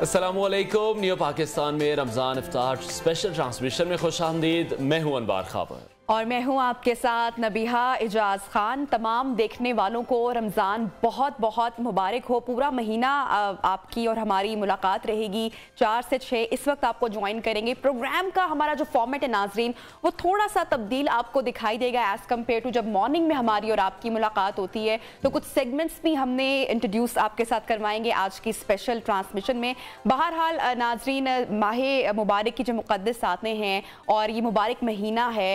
अस्सलामुअलैकुम। न्यू पाकिस्तान में रमज़ान इफ्तार special transmission में खुश आमदीद। मैं हूं अनवार खाबर और मैं हूं आपके साथ नबीहा एजाज खान। तमाम देखने वालों को रमज़ान बहुत बहुत मुबारक हो। पूरा महीना आपकी और हमारी मुलाकात रहेगी 4 से 6। इस वक्त आपको ज्वाइन करेंगे। प्रोग्राम का हमारा जो फॉर्मेट है नाजरीन, वो थोड़ा सा तब्दील आपको दिखाई देगा एज़ कम्पेयर टू जब मॉर्निंग में हमारी और आपकी मुलाकात होती है। तो कुछ सेगमेंट्स भी हमने इंट्रोड्यूस आपके साथ करवाएंगे आज की स्पेशल ट्रांसमिशन में। बहरहाल नाजरीन, माह मुबारक की जो मुक़द्दस आते हैं और ये मुबारक महीना है,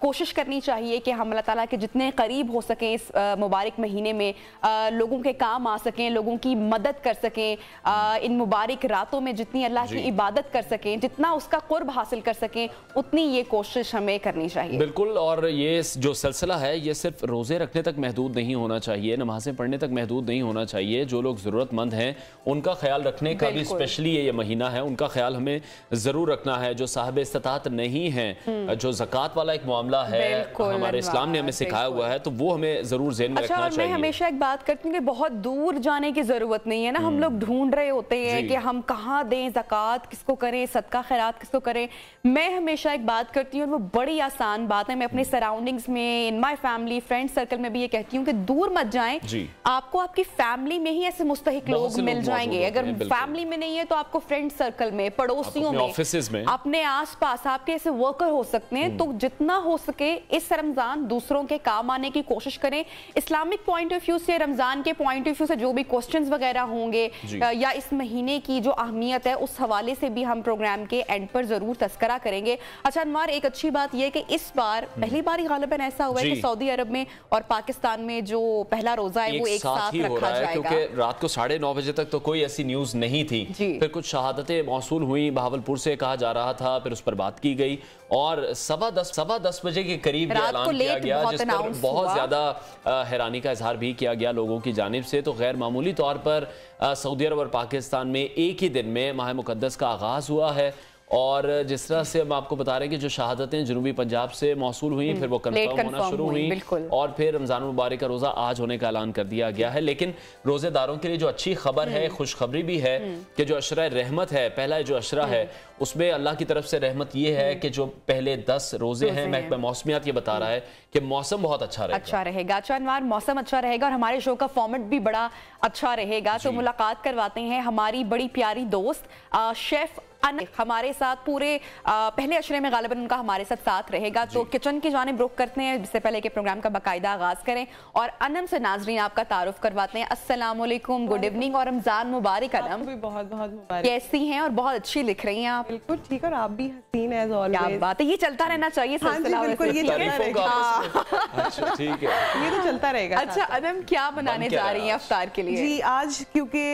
कोशिश करनी चाहिए कि हम अल्लाह ताला के जितने करीब हो सकें इस मुबारक महीने में, लोगों के काम आ सकें, लोगों की मदद कर सकें, इन मुबारक रातों में जितनी अल्लाह की इबादत कर सकें, जितना उसका कुर्ब हासिल कर सकें, उतनी ये कोशिश हमें करनी चाहिए। बिल्कुल। और ये जो सिलसिला है ये सिर्फ रोज़े रखने तक महदूद नहीं होना चाहिए, नमाजें पढ़ने तक महदूद नहीं होना चाहिए। जो लोग ज़रूरतमंद हैं उनका ख्याल रखने का भी स्पेशली ये महीना है, उनका ख्याल हमें ज़रूर रखना है। जो साहिब इस्तात नहीं है, जो ज़कात वाला एक मामला है, हमारे इस्लाम ने हमें सिखाया हुआ है, तो वो हमें जरूर ज़हन में रखना चाहिए। मैं हमेशा एक बात करती हूँ कि बहुत दूर जाने की जरूरत नहीं है ना। हम लोग ढूंढ रहे होते हैं कि हम कहाँ दें ज़कात, किसको करें, सदका खैरात किसको करें। मैं हमेशा एक बात करती हूँ और वो बड़ी आसान बात है। मैं अपने सराउंडिंग्स में, इन माई फैमिली, फ्रेंड सर्कल में भी ये कहती हूँ कि दूर मत जाएं। आपको आपकी फैमिली में ही ऐसे मुस्तहिक लोग मिल जाएंगे। अगर फैमिली में नहीं है तो आपको फ्रेंड सर्कल में, पड़ोसियों में, ऑफिस में, अपने आस पास आपके ऐसे वर्कर हो सकते हैं। तो जितना हो सके इस रमजान दूसरों के काम आने की कोशिश करें। इस्लामिक पॉइंट ऑफ व्यू से, रमजान के पॉइंट ऑफ व्यू से जो भी क्वेश्चंस वगैरह होंगे या इस महीने की जो अहमियत है उस हवाले से भी हम प्रोग्राम के एंड पर जरूर तस्करा करेंगे। अच्छा अनवार, एक अच्छी बात यह है कि इस बार पहली बार गालिबन ऐसा हुआ है कि सऊदी अरब में और पाकिस्तान में जो पहला रोजा है वो एक साथ रखा जाएगा, क्योंकि रात को 9:30 बजे तक तो कोई ऐसी न्यूज नहीं थी। फिर कुछ शहादतें मौसूल हुई, बहावलपुर से कहा जा रहा था, फिर उस पर बात की गई और 10:15 बजे के करीब ऐलान किया गया, जिस पर बहुत ज्यादा हैरानी का इजहार भी किया गया लोगों की जानिब से। तो गैर मामूली तौर पर सऊदी अरब और पाकिस्तान में एक ही दिन में माह मुकद्दस का आगाज हुआ है। और जिस तरह से हम आपको बता रहे हैं कि जो शहादतें जनूबी पंजाब से मौसूल हुई, फिर वो कंफर्म होना शुरू हुई और फिर रमजान मुबारक का रोजा आज होने का ऐलान कर दिया गया है। लेकिन रोजेदारों के लिए जो अच्छी खबर है, खुशखबरी भी है कि जो अशरा रहमत है, पहला जो अशरा है उसमें अल्लाह की तरफ से रहमत ये है कि जो पहले 10 रोजे हैं, महकमा मौसमियात ये बता रहा है कि मौसम बहुत अच्छा रहेगा। अच्छा अनवार, मौसम अच्छा रहेगा और हमारे शो का फॉर्मेट भी बड़ा अच्छा रहेगा। तो मुलाकात करवाते हैं हमारी बड़ी प्यारी दोस्त शेफ हमारे साथ पूरे पहले अशरे में गालिबन उनका हमारे साथ रहेगा। तो किचन की जानिब रुख करते हैं जिससे पहले के प्रोग्राम का बाकायदा आगाज करें और अनम से नाजरीन आपका तारुफ करवाते हैं। अस्सलाम वालेकुम, गुड इवनिंग और रमजान मुबारक। अनम भी बहुत बहुत मुबारक। कैसी हैं? और बहुत अच्छी लिख रही हैं आप। बिल्कुल ठीक, और आप भी हसीन एज ऑलवेज। क्या बात है, ये चलता रहना चाहिए सिलसिला। बिल्कुल, ये चलता रहेगा। अच्छा ठीक है, ये तो चलता रहेगा। अच्छा अनम, क्या बनाने जा रही हैं अफ्तार के लिए? जी आज क्योंकि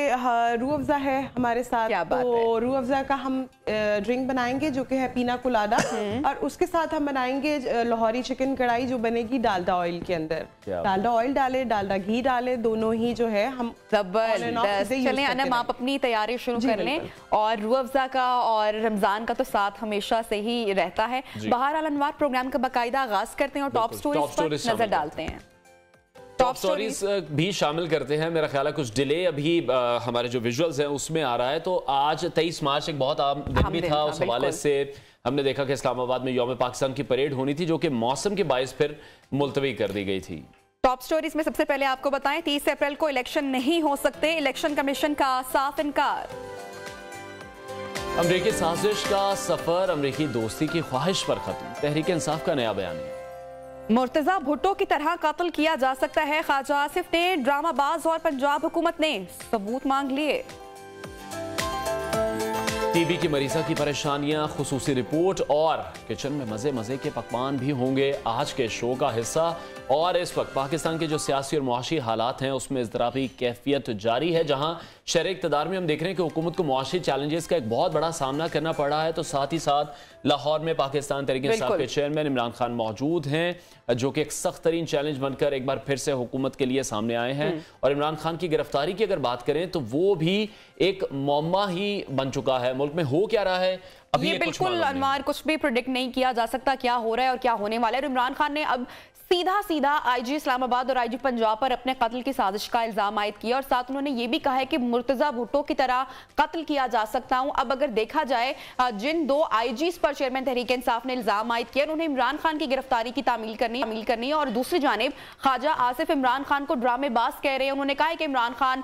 रूह अफ़ज़ा है हमारे साथ, तो रूह अफ़ज़ा का हम ड्रिंक बनाएंगे जो कि है पीना कुलादा, और उसके साथ हम बनाएंगे लाहौरी चिकन कढ़ाई जो बनेगी डालडा ऑयल के अंदर। डालडा ऑयल डाले, डालडा घी डाले, दोनों ही जो है हम जबरदस्त। चलें अनम, आप अपनी तैयारी शुरू कर लें। और रूह अफ़ज़ा का और रमजान का तो साथ हमेशा से ही रहता है। बहरहाल अनवार, प्रोग्राम का बाकायदा आगाज करते हैं और टॉप स्टोरीज पर नजर डालते हैं। टॉप स्टोरीज भी शामिल करते हैं। मेरा ख्याल है कुछ डिले अभी हमारे जो विजुअल्स हैं उसमें आ रहा है। तो आज 23 मार्च एक बहुत आम दिन भी था। उस हवाले से हमने देखा कि इस्लामाबाद में यौम पाकिस्तान की परेड होनी थी जो कि मौसम के बायस फिर मुलतवी कर दी गई थी। टॉप स्टोरीज में सबसे पहले आपको बताएं, 30 अप्रैल को इलेक्शन नहीं हो सकते, इलेक्शन कमीशन का साफ इनकार। अमरीकी साजिश का सफर अमरीकी दोस्ती की ख्वाहिश पर खत्म, तहरीक इंसाफ का नया बयान है। मुर्तजा भुट्टो की तरह कत्ल किया जा सकता है, ख्वाजा आसिफ ने ड्रामाबाज और पंजाब हुकूमत ने सबूत मांग लिए। टीबी की मरीजा की परेशानियां, खुसूसी रिपोर्ट और किचन में मजे मजे के पकवान भी होंगे आज के शो का हिस्सा। और इस वक्त पाकिस्तान के जो सियासी और मुआशी हालात हैं उसमें इज़्तिराबी कैफियत जारी है। जहां शहर इक़्तिदार में हम देख रहे हैं कि हुकूमत को मुआशी चैलेंजेस का एक बहुत बड़ा सामना करना पड़ रहा है। तो साथ ही साथ लाहौर में पाकिस्तान तहरीक इंसाफ के चेयरमैन इमरान खान मौजूद हैं जो कि एक सख्त तरीन चैलेंज बनकर एक बार फिर से हुकूमत के लिए सामने आए हैं। और इमरान खान की गिरफ्तारी की अगर बात करें तो वो भी एक मौमा ही बन चुका है। मुल्क में हो क्या रहा है अभी ये बिल्कुल अनवार, कुछ भी प्रेडिक्ट नहीं किया जा सकता क्या हो रहा है और क्या होने वाला है। इमरान खान ने अब सीधा सीधा आईजी इस्लामाबाद और आईजी पंजाब पर अपने कत्ल की साजिश का इल्जाम आयद किया और साथ उन्होंने ये भी कहा है कि मुर्तजा भुट्टो की तरह कत्ल किया जा सकता हूं। अब अगर देखा जाए जिन 2 आईजीज पर चेयरमैन तहरीक इंसाफ ने इल्जाम आयद किया, उन्होंने इमरान खान की गिरफ्तारी की तामील करनी है और दूसरी जानिब ख्वाजा आसिफ इमरान खान को ड्रामेबाज कह रहे हैं। उन्होंने कहा है कि इमरान खान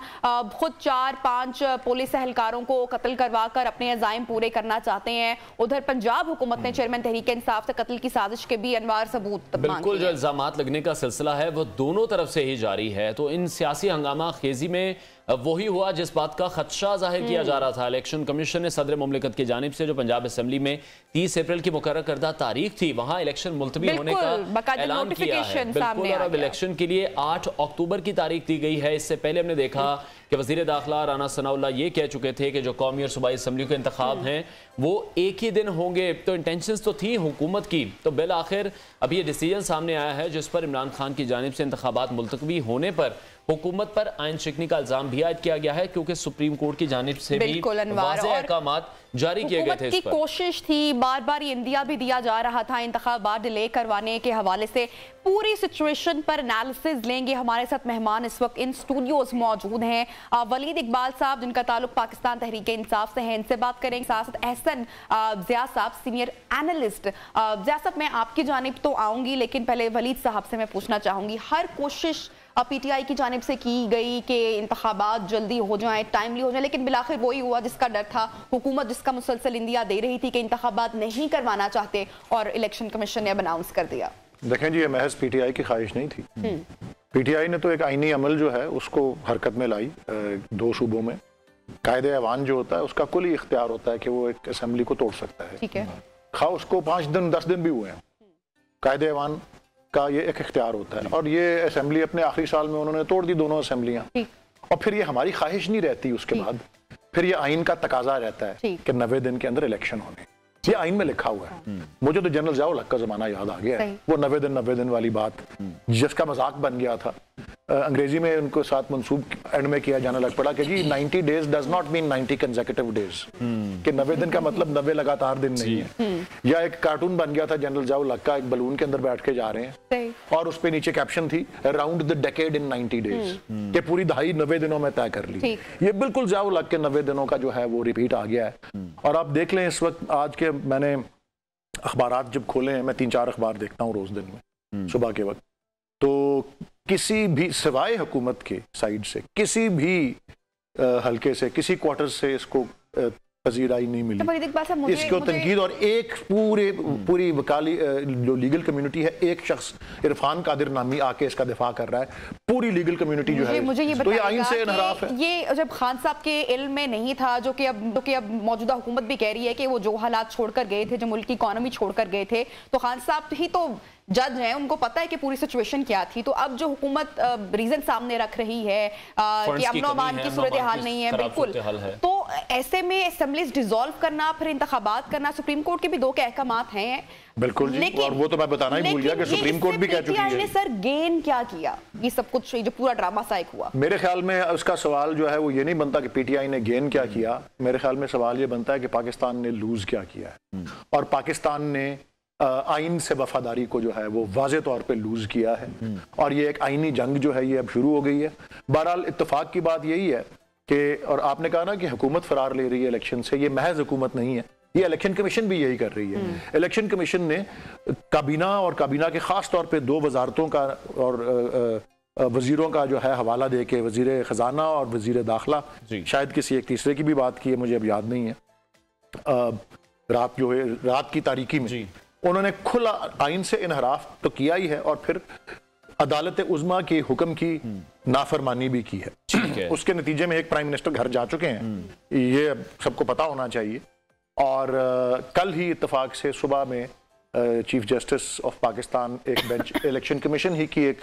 खुद 4-5 पुलिस एहलकारों को कत्ल करवा कर अपने अज़ाइम पूरे करना चाहते हैं। उधर पंजाब हुकूमत ने चेयरमैन तहरीक इंसाफ से कत्ल की साजिश के भी अनवार सबूत बिल्कुल जो इल्जामात लगने का सिलसिला है वो दोनों तरफ से ही जारी है। तो इन सियासी हंगामा खेजी में वही हुआ जिस बात का खदशा जाहिर किया जा रहा था। इलेक्शन कमीशन ने सदर मुमलिकत की जानिब से जो पंजाब असेंबली में 30 अप्रैल की मुकर्रर करदा तारीख थी वहां इलेक्शन मुलतवी होने का ऐलान किया है। बिल्कुल, और अब इलेक्शन के लिए 8 अक्टूबर की तारीख दी गई है। इससे पहले हमने देखा कि वजीर दाखिला राना सनाउल्लाह ये कह चुके थे कि जो कौमी और सूबाई असेंबली के इंतखाब हैं वो एक ही दिन होंगे। तो इंटेंशंस तो थी हुकूमत की, तो बिल आखिर अब ये डिसीजन सामने आया है जिस पर इमरान खान की जानिब से इंतखाबात मुलतवी होने पर हुकूमत पर आइन शिकनी का इल्जाम भी आयद किया गया है, क्योंकि सुप्रीम कोर्ट की जानिब से भी वाज़ेह अहकामात जारी किए गए थे। की कोशिश थी, बार बार ये इंदिया भी दिया जा रहा था इंतखाबात डिले करवाने के हवाले से। पूरी सिचुएशन पर एनालिसिस लेंगे। हमारे साथ मेहमान इस वक्त इन स्टूडियोज मौजूद हैं। वलीद इकबाल साहब जिनका ताल्लुक पाकिस्तान तहरीक इंसाफ से है, इनसे बात करेंगे। साथ एहसन ज़िया साहब सीनियर एनालिस्ट। ज़िया साहब मैं आपकी जानिब तो आऊंगी, लेकिन पहले वलीद साहब से मैं पूछना चाहूंगी, हर कोशिश पीटीआई की जानिब से की गई कि इंतखाबात जल्दी हो जाएं, टाइमली हो जाएं, लेकिन बिलाखिर वही हुआ जिसका डर था। हुकूमत जिसका मुसलसल इंदिया दे रही थी कि इंतखाबात नहीं करवाना चाहते और इलेक्शन कमीशन ने अब अनाउंस कर दिया। देखें जी, ये महज पीटीआई की ख्वाहिश नहीं थी। पीटीआई ने तो एक आईनी अमल जो है उसको हरकत में लाई 2 सूबों में। कायदे ऐवान जो होता है उसका कुल ही इख्तियार होता है कि वो एक असेंबली को तोड़ सकता है। ठीक है, खा उसको 5 दिन 10 दिन भी हुए हैं, कायदे ऐवान का ये एक इख्तियार होता है। और ये असेंबली अपने आखिरी साल में उन्होंने तोड़ दी दोनों असेंबलियां। और फिर ये हमारी ख्वाहिश नहीं रहती, उसके बाद फिर ये आइन का तकाजा रहता है कि 90 दिन के अंदर इलेक्शन होने। ये आइन में लिखा हुआ है। मुझे तो जनरल ज़िया उल हक का जमाना याद आ गया है, वो 90 दिन वाली बात जिसका मजाक बन गया था। अंग्रेजी में उनको साथ मंसूब एंड में किया जाने लग पड़ा कि जी 90 days does not mean 90 consecutive days, कि 90 दिन का मतलब 90 लगातार दिन नहीं है। या एक कार्टून बन गया था जनरल ज़िया उल हक का, एक बलून के अंदर बैठ के जा रहे हैं और उस पे नीचे कैप्शन थी around the decade in 90 days, कि पूरी दहाई 90 दिनों में तय कर ली। ये बिल्कुल ज़िया उल हक के 90 दिनों का जो है वो रिपीट आ गया है। और आप देख लें इस वक्त आज के, मैंने अखबारात जब खोले हैं, मैं 3-4 अखबार देखता हूँ रोज दिन में सुबह के वक्त, तो किसी भी सिवाय हुकूमत के साइड से किसी भी हल्के से किसी क्वार्टर से इसको पजीराई नहीं मिली, तो इसको तनकीद। और एक पूरी वकाली जो लीगल कम्युनिटी है, एक शख्स इरफान कादिर नामी आके इसका दिफा कर रहा है। पूरी लीगल कम्युनिटी जो है मुझे ये तो ये आइन से इनहराफ है। ये जब खान साहब के इल्म में नहीं था, जो कि अब मौजूदा हुकूमत भी कह रही है कि वो जो हालात छोड़कर गए थे, जो मुल्क की इकॉनमी छोड़कर गए थे, तो खान साहब ही तो जज हैं, उनको पता है कि पूरी सिचुएशन क्या थी। तो अब जो हुकूमत रीजन सामने रख रही है कि अमन अमान की सूरत हाल नहीं है, बिल्कुल, तो ऐसे में असेंबलीज डिसॉल्व करना, फिर इंतखाबात करना, सुप्रीम कोर्ट के भी 2 अहकामात हैं। बिल्कुल जी, और वो तो मैं बताना ही भूल गया कि सुप्रीम कोर्ट भी कह चुकी है। सर गेन क्या किया ये सब कुछ, जो पूरा ड्रामा साइक हुआ? मेरे ख्याल में उसका सवाल जो है वो ये नहीं बनता कि पीटीआई ने गेन क्या किया। मेरे ख्याल में सवाल ये बनता है कि पाकिस्तान ने लूज क्या किया है। और पाकिस्तान ने आइन से वफादारी को जो है वो वाज़े तौर पे लूज किया है। और ये एक आइनी जंग जो है ये अब शुरू हो गई है। बहरहाल इत्तेफाक की बात यही है कि, और आपने कहा ना कि हुकूमत फरार ले रही है इलेक्शन से, ये महज हुकूमत नहीं है, ये इलेक्शन कमीशन भी यही कर रही है। इलेक्शन कमीशन ने काबीना और काबीना के खास तौर पे 2 वजारतों का और वजीरों का जो है हवाला दे के, वजीर खजाना और वजीर दाखिला, शायद किसी एक तीसरे की भी बात की है, मुझे अब याद नहीं है, रात जो है रात की तारीकी में उन्होंने खुला आइन से इनहराफ तो किया ही है और फिर अदालत उज़्मा के हुक्म की नाफरमानी भी की है। उसके नतीजे में एक प्राइम मिनिस्टर घर जा चुके हैं, ये सबको पता होना चाहिए। और कल ही इत्तेफाक से सुबह में चीफ जस्टिस ऑफ पाकिस्तान एक बेंच इलेक्शन कमीशन ही की एक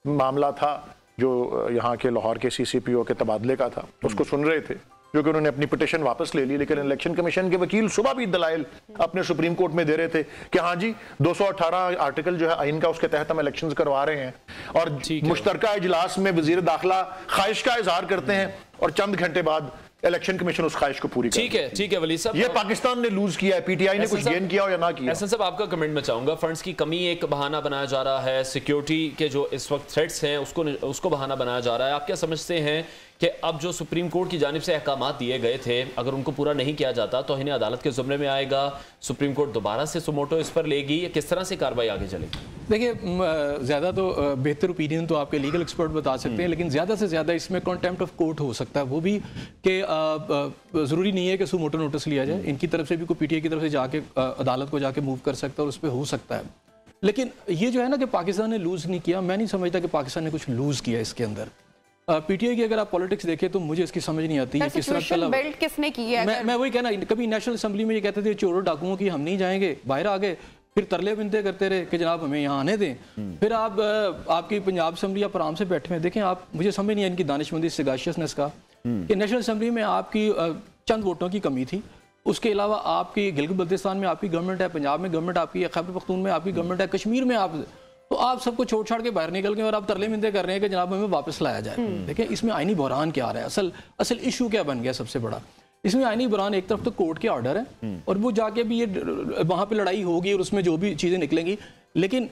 मामला था जो यहाँ के लाहौर के CCPO के तबादले का था, उसको सुन रहे थे, जो कि उन्होंने अपनी पिटीशन वापस ले ली। लेकिन इलेक्शन कमीशन के वकील सुबह भी दलाइल अपने सुप्रीम कोर्ट में दे रहे थे कि हाँ जी 218 आर्टिकल जो है आइन का, उसके तहत हम इलेक्शंस करवा रहे हैं। और मुश्तरका इजलास में वजीर दाखिला ख्वाहिश का इजहार करते हैं और चंद घंटे बाद इलेक्शन कमीशन उस ख्वाहिश को पूरी कर। ठीक है वली साहब, ये पाकिस्तान ने लूज किया है, पीटीआई ने कुछ गेन किया हो या ना किया। एहसन साहब आपका कमेंट में चाहूंगा, फंड्स की कमी एक बहाना बनाया जा रहा है, सिक्योरिटी के जो इस वक्त थ्रेट्स हैं उसको बहाना बनाया जा रहा है। आप क्या समझते हैं कि अब जो सुप्रीम कोर्ट की जानिब से अहकाम दिए गए थे, अगर उनको पूरा नहीं किया जाता तो इन्हें अदालत के जुम्रे में आएगा, सुप्रीम कोर्ट दोबारा से सुमोटो इस पर लेगी, किस तरह से कार्रवाई आगे चलेगी? देखिए, ज़्यादा तो बेहतर ओपिनियन तो आपके लीगल एक्सपर्ट बता सकते हैं, लेकिन ज़्यादा से ज़्यादा इसमें कॉन्टेम्प्ट ऑफ कोर्ट हो सकता है, वो भी कि ज़रूरी नहीं है कि सुमोटो नोटिस लिया जाए, इनकी तरफ से भी कोई पीटीआई की तरफ से जाके अदालत को जाके मूव कर सकता है और उस पर हो सकता है। लेकिन ये जो है ना कि पाकिस्तान ने लूज़ नहीं किया, मैं नहीं समझता कि पाकिस्तान ने कुछ लूज़ किया इसके अंदर। पीटीआई की अगर आप पॉलिटिक्स देखें तो मुझे इसकी समझ नहीं आती है किस तरह बिल्ड किसने की है। मैं वही कहना, कभी नेशनल असेंबली में ये कहते थे चोरों डाकुओं की हम नहीं जाएंगे, बाहर आ गए, फिर तरले बिनते करते रहे कि जनाब हमें यहाँ आने दें। फिर आप आपकी पंजाब असेंबली आप आराम से बैठे हैं, देखें आप, मुझे समझ नहीं है इनकी दानिशमंदी सगाशियसनेस का कि नेशनल असेंबली में आपकी चंद वोटों की कमी थी, उसके अलावा आपकी गिलगित बल्तिस्तान में आपकी गवर्नमेंट है, पंजाब में गवर्नमेंट आपकी है, खैबर पख्तून में आपकी गवर्नमेंट है, कश्मीर में आप, तो आप सबको छोड़ छाड़ के बाहर निकल गए और आप तरले मिनते कर रहे हैं कि जनाब हमें वापस लाया जाए। देखिए इसमें आईनी बहरान क्या आ रहा है, असल इशू क्या बन गया सबसे बड़ा इसमें आईनी बहरान। एक तरफ तो कोर्ट के ऑर्डर है और वो जाके भी ये वहां पे लड़ाई होगी और उसमें जो भी चीजें निकलेंगी, लेकिन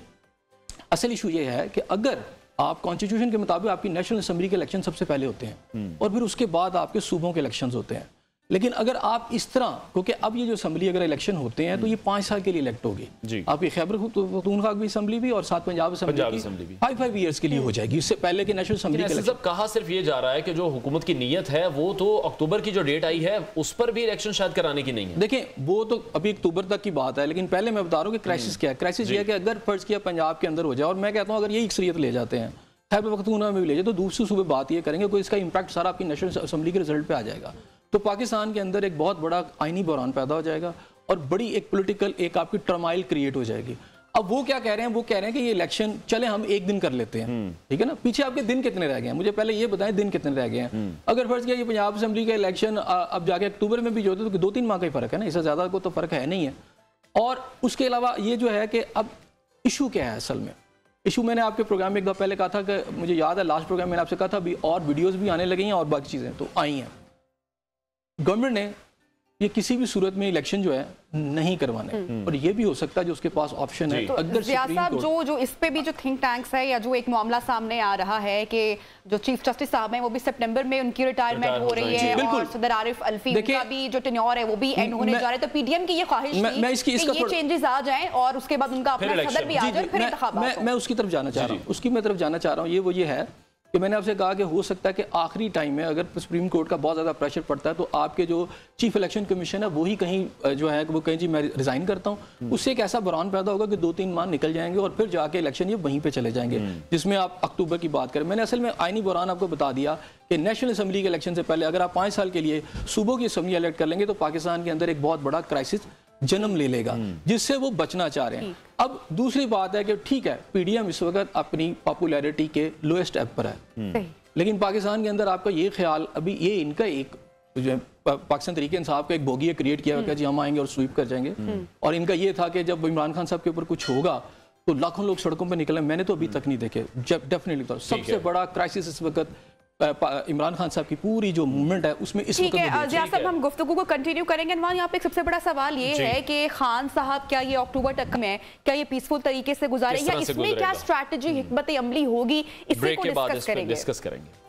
असल इशू ये है कि अगर आप कॉन्स्टिट्यूशन के मुताबिक आपकी नेशनल असेंबली के इलेक्शन सबसे पहले होते हैं और फिर उसके बाद आपके सूबों के इलेक्शन होते हैं, लेकिन अगर आप इस तरह, क्योंकि अब ये जो असेंबली अगर इलेक्शन होते हैं तो ये 5 साल के लिए इलेक्ट होगी, आपकी खैबर पख्तूनख्वा की असेंबली भी और साथ पंजाब असेंबली भी 5 ईयर्स के लिए हो जाएगी, इससे पहले के नेशनल असेंबली सब कहा सिर्फ ये जा रहा है कि जो हुकूमत की नीयत है वो तो अक्टूबर की जो डेट आई है उस पर भी इलेक्शन शायद कराने की नहीं है। देखिए वो तो अभी अक्टूबर तक की बात है, लेकिन पहले मैं बता रहा हूँ कि क्राइसिस क्या है। क्राइसिस ये है कि अगर फर्ज किया पंजाब के अंदर हो जाए, और मैं कहता हूँ अगर ये अक्सरियत ले जाते हैं खैबर पख्तूनख्वा में भी ले जाए, तो दूसरे सूबे बात ये करेंगे कोई इसका इंपैक्ट सारा आपकी नेशनल असेंबली के रिजल्ट पे आ जाएगा, तो पाकिस्तान के अंदर एक बहुत बड़ा आईनी बहरान पैदा हो जाएगा और बड़ी एक पॉलिटिकल एक आपकी टर्माइल क्रिएट हो जाएगी। अब वो क्या कह रहे हैं, वो कह रहे हैं कि ये इलेक्शन चले हम एक दिन कर लेते हैं, ठीक है ना, पीछे आपके दिन कितने रह गए हैं, मुझे पहले ये बताएं दिन कितने रह गए हैं। अगर फर्ज किया ये पंजाब असेंबली का इलेक्शन अब जाके अक्टूबर में भी जो होते तो 2-3 माह का ही फर्क है ना, इससे ज्यादा को तो फर्क है नहीं है। और उसके अलावा ये जो है कि अब इशू क्या है, असल में इशू मैंने आपके प्रोग्राम में एक दफा पहले कहा था कि मुझे याद है लास्ट प्रोग्राम मैंने आपसे कहा था अभी और वीडियोस भी आने लगी हैं और बाकी चीजें तो आई हैं। गवर्नमेंट ने ये किसी भी सूरत में इलेक्शन जो है नहीं करवाने, और ये भी हो सकता है जो उसके पास ऑप्शन है। तो अगर साहब जो इस पे भी जो थिंक टैंक्स है या जो एक मामला सामने आ रहा है कि जो चीफ जस्टिस साहब हैं वो भी सितंबर में उनकी रिटायरमेंट हो रही है और सदर आरिफ अल्फी का भी जो टेन्योर है वो भी एंड होने जा रहा है, तो पीडीएम की ये ख्वाहिश थी कि ये चेंजेस आ जाएं और उसके बाद उनका अपना सदर भी आ जाए, फिर इंतखाबात। मैं उसकी तरफ जाना चाह रहा हूँ, उसकी मैं तरफ जाना चाह रहा हूँ। ये है कि मैंने आपसे कहा कि हो सकता है कि आखिरी टाइम में अगर सुप्रीम कोर्ट का बहुत ज़्यादा प्रेशर पड़ता है तो आपके जो चीफ इलेक्शन कमीशन है वही कहीं जो है वो कहीं जी मैं रिजाइन करता हूँ, उससे एक ऐसा बहरान पैदा होगा कि 2-3 माह निकल जाएंगे और फिर जाके इलेक्शन ये वहीं पे चले जाएंगे, जिसमें आप अक्टूबर की बात करें। मैंने असल में आईनी बहरान आपको बता दिया कि नेशनल असेंबली के इलेक्शन से पहले अगर आप 5 साल के लिए सूबों की असेंबली इलेक्ट कर लेंगे तो पाकिस्तान के अंदर एक बहुत बड़ा क्राइसिस जन्म ले लेगा, जिससे वो बचना चाह रहे हैं। अब दूसरी बात है कि ठीक है पीडीएम इस वक्त अपनी पॉपुलैरिटी के लोएस्ट एप पर है, लेकिन पाकिस्तान के अंदर आपका ये ख्याल अभी ये इनका एक जो पाकिस्तान तरीके इंसाफ का एक बोगी क्रिएट किया हुआ जी हम आएंगे और स्वीप कर जाएंगे, और इनका ये था कि जब इमरान खान साहब के ऊपर कुछ होगा तो लाखों लोग सड़कों पर निकले, मैंने तो अभी तक नहीं देखे। डेफिनेटली सबसे बड़ा क्राइसिस इस वक्त इमरान खान साहब की पूरी जो मूवमेंट है उसमें इस वक्त साहब हम गुफ्तगू को कंटिन्यू करेंगे। यहाँ पे एक सबसे बड़ा सवाल ये है कि खान साहब क्या ये अक्टूबर तक में क्या ये पीसफुल तरीके से गुजारे या इसमें क्या स्ट्रैटेजी हिकमत अमली होगी, इसी को डिस्कस करेंगे।